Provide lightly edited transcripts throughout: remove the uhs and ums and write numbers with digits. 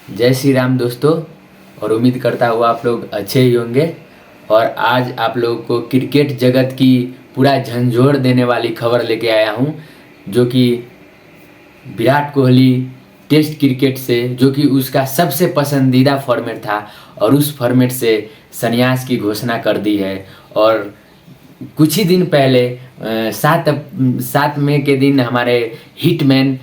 जय श्री राम दोस्तों। और उम्मीद करता हूँ आप लोग अच्छे ही होंगे। और आज आप लोगों को क्रिकेट जगत की पूरा झंझोड़ देने वाली खबर लेके आया हूँ, जो कि विराट कोहली टेस्ट क्रिकेट से, जो कि उसका सबसे पसंदीदा फॉर्मेट था, और उस फॉर्मेट से संन्यास की घोषणा कर दी है। और कुछ ही दिन पहले 7 मई के दिन हमारे हिटमैन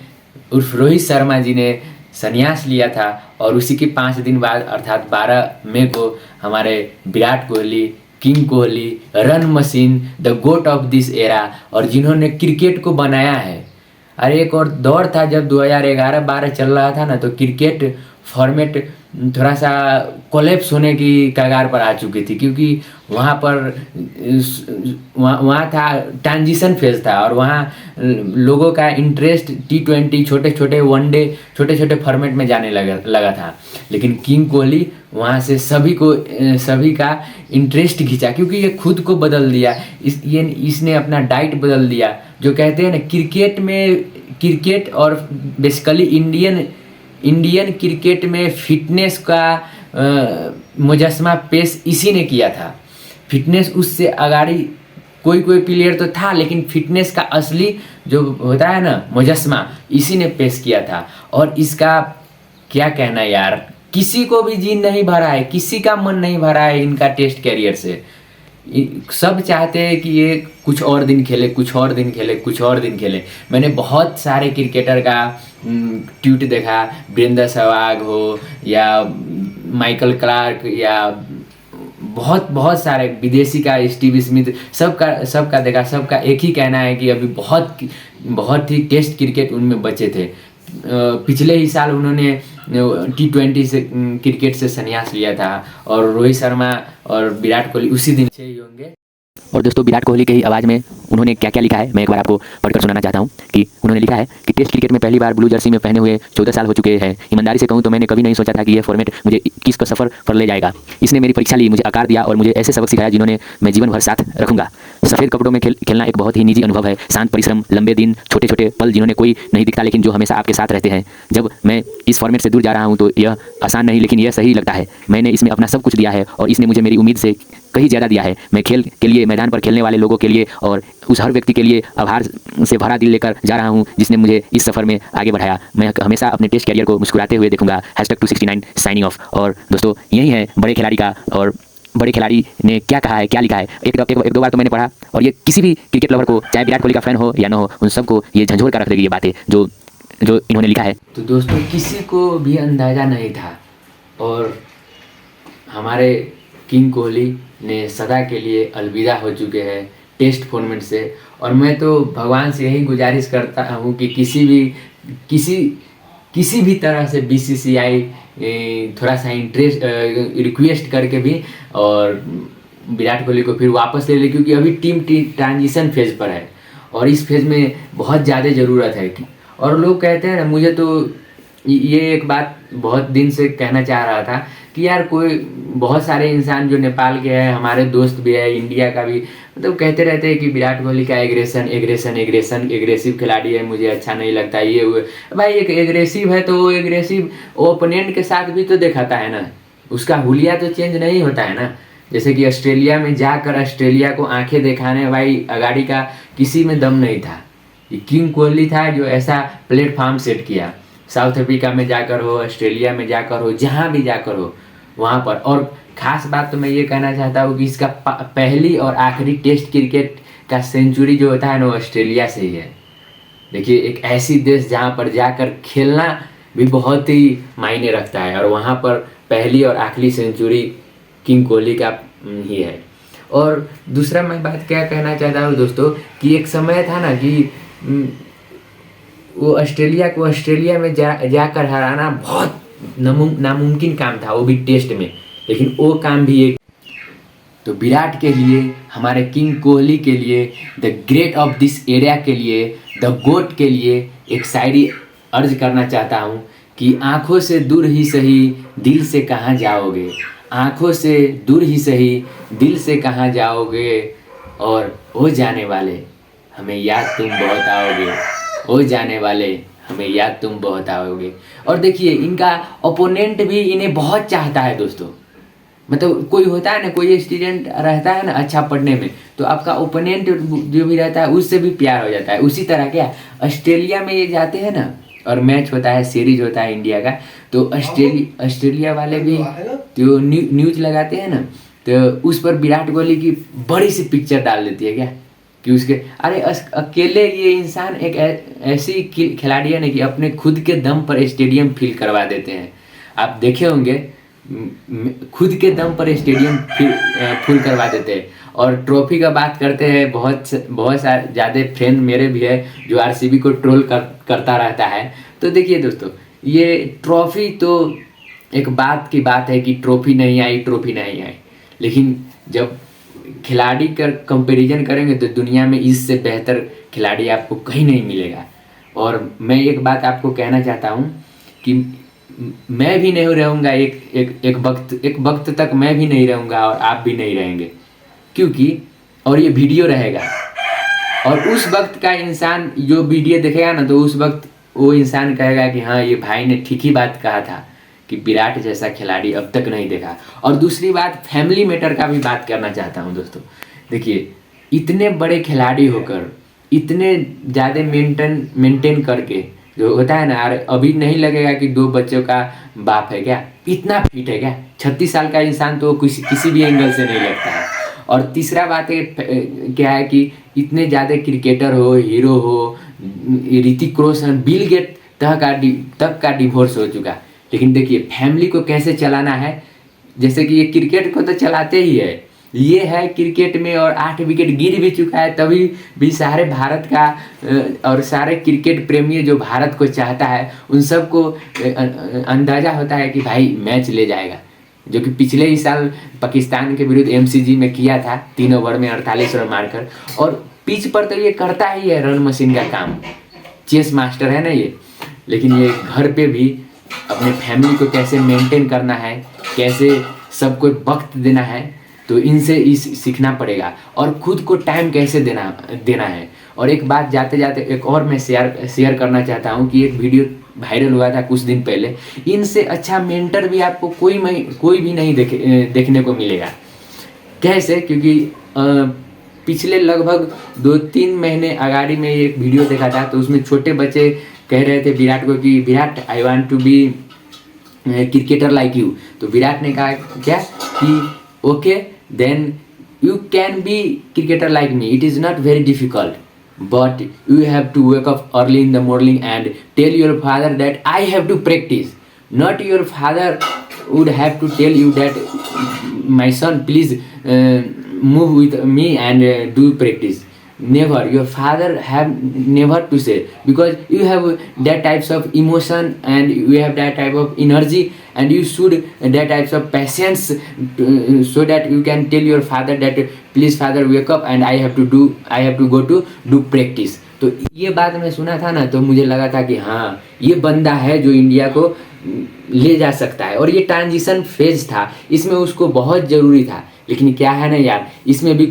उर्फ रोहित शर्मा जी ने संन्यास लिया था, और उसी के 5 दिन बाद अर्थात 12 मई को हमारे Virat Kohli, king Kohli, run machine, the GOAT of this era, और जिन्होंने क्रिकेट को बनाया है। अरे एक और दौर था जब 2011-12 चल रहा था ना, तो क्रिकेट फॉर्मेट थोड़ा सा कोलैप्स होने की कगार पर आ चुकी थी, क्योंकि वहाँ पर वहाँ था ट्रांजिशन फेज था, और वहाँ लोगों का इंटरेस्ट T20 छोटे छोटे वनडे छोटे छोटे फॉर्मेट में जाने लगा था। लेकिन किंग कोहली वहाँ से सभी का इंटरेस्ट खींचा, क्योंकि ये खुद को बदल दिया। इसने अपना डाइट बदल दिया। जो कहते हैं ना, क्रिकेट और बेसिकली इंडियन क्रिकेट में फिटनेस का मुजस्मा पेश इसी ने किया था। फिटनेस उससे अगाड़ी कोई प्लेयर तो था, लेकिन फिटनेस का असली जो होता है ना मुजस्मा, इसी ने पेश किया था। और इसका क्या कहना यार, किसी को भी जी नहीं भरा है, किसी का मन नहीं भरा है इनका टेस्ट कैरियर से। सब चाहते हैं कि ये कुछ और दिन खेले। मैंने बहुत सारे क्रिकेटर का ट्वीट देखा, वीरेंद्र सहवाग हो या माइकल क्लार्क या बहुत सारे विदेशी का स्टीव स्मिथ, सबका देखा। सबका एक ही कहना है कि अभी बहुत ही टेस्ट क्रिकेट उनमें बचे थे। पिछले ही साल उन्होंने T20 से क्रिकेट से संन्यास लिया था, और रोहित शर्मा और विराट कोहली उसी दिन से ही होंगे। और दोस्तों, विराट कोहली के ही आवाज़ में उन्होंने क्या क्या लिखा है, मैं एक बार आपको पढ़कर सुनाना चाहता हूं। कि उन्होंने लिखा है कि टेस्ट क्रिकेट में पहली बार ब्लू जर्सी में पहने हुए 14 साल हो चुके हैं। ईमानदारी से कहूं तो मैंने कभी नहीं सोचा था कि यह फॉर्मेट मुझे किस का सफ़र पर ले जाएगा। इसने मेरी परीक्षा ली, मुझे आकार दिया और मुझे ऐसे सबक सिखाया जिन्होंने मैं जीवन भर साथ रखूंगा। सफ़ेद कपड़ों में खेलना एक बहुत ही निजी अनुभव है। शांत परिश्रम, लंबे दिन, छोटे छोटे पल जिन्होंने कोई नहीं दिखता लेकिन जो हमेशा आपके साथ रहते हैं। जब मैं इस फॉर्मेट से दूर जा रहा हूँ तो यह आसान नहीं, लेकिन यह सही लगता है। मैंने इसमें अपना सब कुछ दिया है और इसने मुझे मेरी उम्मीद से कहीं ज़्यादा दिया है। मैं खेल के लिए, मैदान पर खेलने वाले लोगों के लिए और उस हर व्यक्ति के लिए आभार से भरा दिल लेकर जा रहा हूं जिसने मुझे इस सफ़र में आगे बढ़ाया। मैं हमेशा अपने टेस्ट कैरियर को मुस्कुराते हुए देखूंगा। #269 साइनिंग ऑफ। और दोस्तों, यही है बड़े खिलाड़ी का, और बड़े खिलाड़ी ने क्या कहा है, क्या लिखा है। एक दो बार तो मैंने पढ़ा, और ये किसी भी क्रिकेट लवर को, चाहे विराट कोहली का फ़ैन हो या ना हो, उन सबको ये झंझोड़ कर रख देगी ये बातें जो इन्होंने लिखा है। तो दोस्तों, किसी को भी अंदाज़ा नहीं था, और हमारे किंग कोहली ने सदा के लिए अलविदा हो चुके हैं टेस्ट फॉर्मेट से। और मैं तो भगवान से यही गुजारिश करता हूँ कि किसी भी तरह से BCCI थोड़ा सा रिक्वेस्ट करके भी और विराट कोहली को फिर वापस ले ले, क्योंकि अभी टीम ट्रांजिशन फेज पर है, और इस फेज में बहुत ज़्यादा ज़रूरत है। और लोग कहते हैं ना, मुझे तो ये एक बात बहुत दिन से कहना चाह रहा था कि यार, कोई बहुत सारे इंसान जो नेपाल के हैं, हमारे दोस्त भी है, इंडिया का भी, मतलब कहते रहते हैं कि विराट कोहली का एग्रेसिव खिलाड़ी है, मुझे अच्छा नहीं लगता ये हुए। भाई, एक एग्रेसिव है तो वो एग्रेसिव ओपोनेंट के साथ भी तो दिखाता है ना, उसका हुलिया तो चेंज नहीं होता है ना। जैसे कि ऑस्ट्रेलिया में जाकर ऑस्ट्रेलिया को आंखें दिखाने, भाई अगाड़ी का किसी में दम नहीं था। ये किंग कोहली था जो ऐसा प्लेटफॉर्म सेट किया। साउथ अफ्रीका में जाकर हो, ऑस्ट्रेलिया में जाकर हो, जहाँ भी जाकर हो वहाँ पर। और ख़ास बात तो मैं ये कहना चाहता हूँ कि इसका पहली और आखिरी टेस्ट क्रिकेट का सेंचुरी जो होता है ना, वो ऑस्ट्रेलिया से ही है। देखिए, एक ऐसी देश जहाँ पर जाकर खेलना भी बहुत ही मायने रखता है, और वहाँ पर पहली और आखिरी सेंचुरी किंग कोहली का ही है। और दूसरा मैं बात क्या कहना चाहता हूँ दोस्तों, कि एक समय था ना कि वो ऑस्ट्रेलिया में जाकर हराना बहुत नामुमकिन काम था, वो भी टेस्ट में। लेकिन वो काम भी एक, तो विराट के लिए, हमारे किंग कोहली के लिए, the great of this area के लिए, द गोट के लिए एक शायरी अर्ज करना चाहता हूँ कि आँखों से दूर ही सही, दिल से कहाँ जाओगे। आँखों से दूर ही सही, दिल से कहाँ जाओगे। और ओ जाने वाले, हमें याद तुम बहुत आओगे। ओ जाने वाले, हमें याद तुम बहुत आओगे। और देखिए इनका ओपोनेंट भी इन्हें बहुत चाहता है दोस्तों। मतलब कोई होता है ना, कोई स्टूडेंट रहता है ना अच्छा पढ़ने में, तो आपका ओपोनेंट जो भी रहता है उससे भी प्यार हो जाता है। उसी तरह क्या ऑस्ट्रेलिया में ये जाते हैं ना, और मैच होता है, सीरीज होता है इंडिया का, तो ऑस्ट्रेलिया वाले भी जो न्यूज लगाते हैं ना, तो उस पर विराट कोहली की बड़ी सी पिक्चर डाल देती है क्या, कि उसके अरे अकेले ये इंसान एक ऐसी खिलाड़ी है ना कि अपने खुद के दम पर स्टेडियम फिल करवा देते हैं। आप देखे होंगे खुद के दम पर स्टेडियम फुल करवा देते हैं। और ट्रॉफी का बात करते हैं, बहुत सारे ज़्यादा फ्रेंड मेरे भी है जो आरसीबी को ट्रोल करता रहता है। तो देखिए दोस्तों, ये ट्रॉफी तो एक बात की बात है कि ट्रॉफी नहीं आई, लेकिन जब खिलाड़ी का कंपैरिजन करेंगे तो दुनिया में इससे बेहतर खिलाड़ी आपको कहीं नहीं मिलेगा। और मैं एक बात आपको कहना चाहता हूँ कि मैं भी नहीं रहूँगा एक वक्त तक, मैं भी नहीं रहूँगा और आप भी नहीं रहेंगे, क्योंकि और ये वीडियो रहेगा और उस वक्त का इंसान जो वीडियो देखेगा ना, तो उस वक्त वो इंसान कहेगा कि हाँ ये भाई ने ठीक ही बात कहा था कि विराट जैसा खिलाड़ी अब तक नहीं देखा। और दूसरी बात, फैमिली मैटर का भी बात करना चाहता हूँ दोस्तों। देखिए इतने बड़े खिलाड़ी होकर इतने ज़्यादा मेंटेन करके, जो होता है ना, अरे अभी नहीं लगेगा कि 2 बच्चों का बाप है क्या, इतना फिट है क्या, 36 साल का इंसान तो किसी भी एंगल से नहीं लगता है। और तीसरा बात है क्या है कि इतने ज़्यादा क्रिकेटर हो, हीरो हो, ऋतिक रोशन, बिल गेट तक का डिवोर्स हो चुका, लेकिन देखिए फैमिली को कैसे चलाना है। जैसे कि ये क्रिकेट को तो चलाते ही है, ये है क्रिकेट में और 8 विकेट गिर भी चुका है, तभी भी सारे भारत का और सारे क्रिकेट प्रेमी जो भारत को चाहता है उन सबको अंदाज़ा होता है कि भाई मैच ले जाएगा, जो कि पिछले ही साल पाकिस्तान के विरुद्ध एमसीजी में किया था, 3 ओवर में 48 रन मारकर। और पिच पर तो ये करता ही है रन मशीन का काम, चेस मास्टर है ना ये। लेकिन ये घर पे भी अपने फैमिली को कैसे मेंटेन करना है, कैसे सबको वक्त देना है, तो इनसे सीखना पड़ेगा। और खुद को टाइम कैसे देना है। और एक बात जाते जाते एक और मैं शेयर करना चाहता हूँ कि एक वीडियो वायरल हुआ था कुछ दिन पहले, इनसे अच्छा मेंटर भी आपको कोई भी नहीं देखने को मिलेगा। कैसे? क्योंकि पिछले लगभग 2-3 महीने अगाड़ी में एक वीडियो देखा था, तो उसमें छोटे बच्चे कह रहे थे विराट को कि Virat I want to be cricketer like you. तो विराट ने कहा क्या कि okay then you can be cricketer like me, it is not very difficult, but you have to wake up early in the morning and tell your father that I have to practice. Not your father would have to tell you that my son please move with me and do practice. Never. Your father have never to say, because you have that types of emotion and you have that type of energy and you should that types of patience so that you can tell your father that please father wake up and I have to go to do practice. तो ये बात मैं सुना था ना, तो मुझे लगा था कि हाँ ये बंदा है जो इंडिया को ले जा सकता है। और ये ट्रांजिशन फेज था, इसमें उसको बहुत ज़रूरी था। लेकिन क्या है ना यार, इसमें भी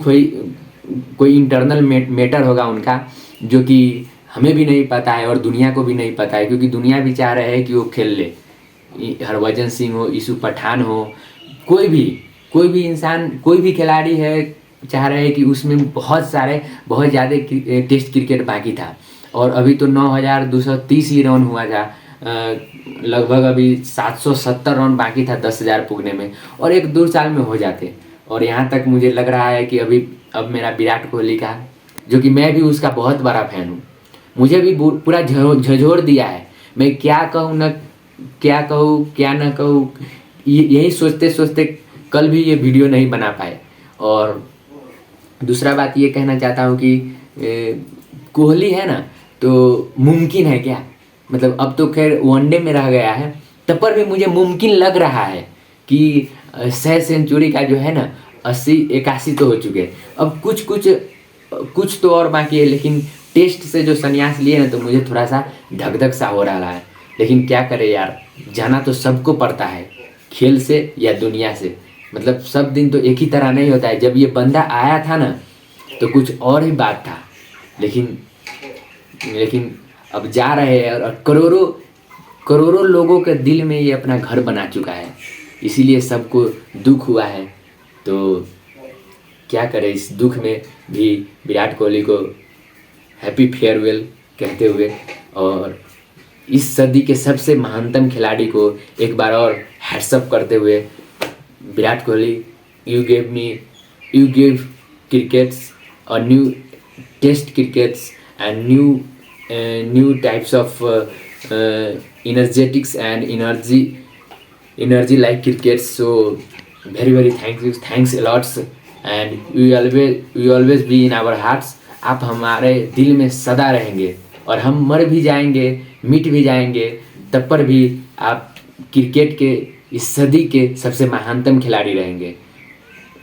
कोई इंटरनल मैटर होगा उनका, जो कि हमें भी नहीं पता है और दुनिया को भी नहीं पता है, क्योंकि दुनिया भी चाह रहे हैं कि वो खेल ले। हरभजन सिंह हो, यूसुफ पठान हो, कोई भी इंसान, कोई भी खिलाड़ी है, चाह रहे हैं कि उसमें बहुत ज़्यादा टेस्ट क्रिकेट बाकी था। और अभी तो 9,230 ही रन हुआ था, लगभग अभी 770 रन बाकी था 10,000 पुगने में, और 1-2 साल में हो जाते। और यहाँ तक मुझे लग रहा है कि अब मेरा विराट कोहली का, जो कि मैं भी उसका बहुत बड़ा फैन हूँ, मुझे भी पूरा झंझोर दिया है। मैं क्या कहूँ क्या ना कहूँ, यही सोचते सोचते कल भी ये वीडियो नहीं बना पाए। और दूसरा बात ये कहना चाहता हूँ कि कोहली है ना, तो मुमकिन है क्या, मतलब अब तो खैर वनडे में रह गया है, तब पर भी मुझे मुमकिन लग रहा है कि 100 सेंचुरी का जो है ना 80-81 तो हो चुके। अब कुछ तो और बाकी है, लेकिन टेस्ट से जो संन्यास लिए ना, तो मुझे थोड़ा सा धक सा हो रहा है। लेकिन क्या करे यार, जाना तो सबको पड़ता है, खेल से या दुनिया से। मतलब सब दिन तो एक ही तरह नहीं होता है। जब ये बंदा आया था ना, तो कुछ और ही बात था, लेकिन अब जा रहे हैं और करोड़ों करोड़ों लोगों के दिल में ये अपना घर बना चुका है, इसीलिए सबको दुख हुआ है। तो क्या करें, इस दुख में भी विराट कोहली को हैप्पी फेयरवेल कहते हुए और इस सदी के सबसे महानतम खिलाड़ी को एक बार और हैट्सअप करते हुए, Virat Kohli, you give crickets और new test crickets and new types of energetics and energy like cricket. So very thanks a lot, and we always be in our hearts. आप हमारे दिल में सदा रहेंगे और हम मर भी जाएंगे, मिट भी जाएंगे, तब पर भी आप क्रिकेट के इस सदी के सबसे महानतम खिलाड़ी रहेंगे।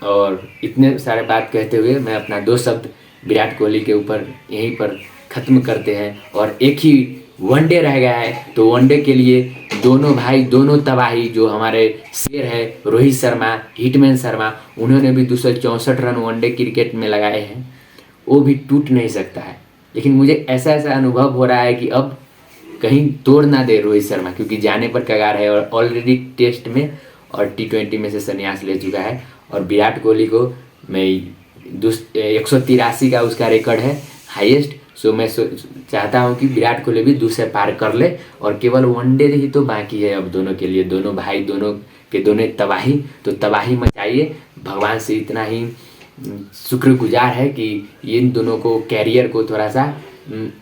और इतने सारे बात कहते हुए मैं अपना 2 शब्द विराट कोहली के ऊपर यहीं पर ख़त्म करते हैं। और एक ही वनडे रह गया है, तो वनडे के लिए दोनों भाई, दोनों तबाही, जो हमारे शेर है रोहित शर्मा, हिटमैन शर्मा, उन्होंने भी 264 रन वनडे क्रिकेट में लगाए हैं, वो भी टूट नहीं सकता है। लेकिन मुझे ऐसा अनुभव हो रहा है कि अब कहीं तोड़ ना दे रोहित शर्मा, क्योंकि जाने पर कगार है और ऑलरेडी टेस्ट में और T20 में से संन्यास ले चुका है। और विराट कोहली को मैं 183 का उसका रिकॉर्ड है हाईएस्ट। सो मैं चाहता हूं कि विराट कोहली भी 200 पार कर ले, और केवल वनडे ही तो बाकी है अब दोनों के लिए। दोनों भाई, दोनों तबाही, तो तबाही मचाइए। भगवान से इतना ही शुक्रगुजार है कि इन दोनों को कैरियर को थोड़ा सा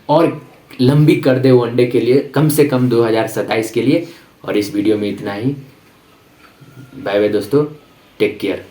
और लंबी कर दे वनडे के लिए, कम से कम 2027 के लिए। और इस वीडियो में इतना ही। बाय बाय दोस्तों, टेक केयर।